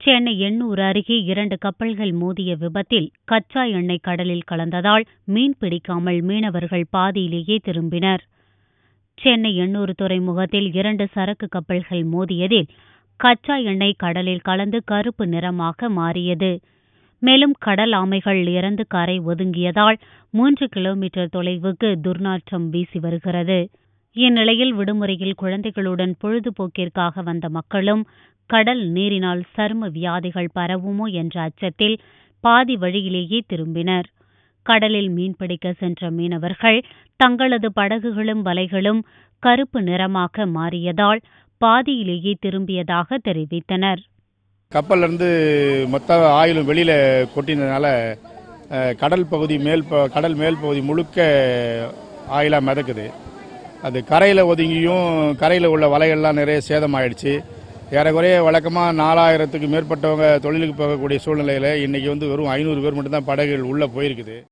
சென்னை எண்ணூர் அருகே 2 கப்பல்கள் மோதிய விபத்தில் கச்சா எண்ணெய் கடலில் கலந்ததால் மீன் பிடிக்காமல் மீனவர்கள் பாதியிலேயே திரும்பினர். சென்னை எண்ணூர் துறைமுகத்தில் 2 சரக்கு கப்பல்கள் மோதியதில் கச்சா எண்ணெய் கடலில் கலந்து கருப்பு நிறமாக மாறியது. மேலும் கடல் ஆமைகள் இறந்து கரை ஒதுங்கியதால் 3 கிலோமீட்டர் தொலைவுக்கு துர்நாற்றம் வீசி வருகிறது. இந்நிலையில் விடுமுறையில் குழந்தைகளுடன் பொழுதுபோக்கிற்காக வந்த மக்களும் கடல் நீரினால் சரும வியாதிகள் பரவுமோ என்ற அச்சத்தில் பாதி வழியிலேயே திரும்பினர். கடலில் மீன்பிடிக்க சென்ற மீனவர்கள் தங்களது படகுகளும் வலைகளும் கருப்பு நிறமாக மாறியதால் பாதியிலேயே திரும்பியதாக தெரிவித்தனர். கப்பல்ல இருந்து மொத்த ஆயிலும் வெளியில கொட்டினதுனால கடல் மேல் பகுதி முழுக்க ஆயிலா மிதக்குது. அது கரையில் ஒதுங்கியும் கரையில் உள்ள வலைகள்லாம் நிறைய சேதமாயிடுச்சு. ஏறக்குறைய வழக்கமாக 4000த்துக்கு மேற்பட்டவங்க தொழிலுக்கு போகக்கூடிய சூழ்நிலையில் இன்றைக்கி வெறும் 500 பேர் மட்டும்தான் படகுகள் உள்ளே போயிருக்குது.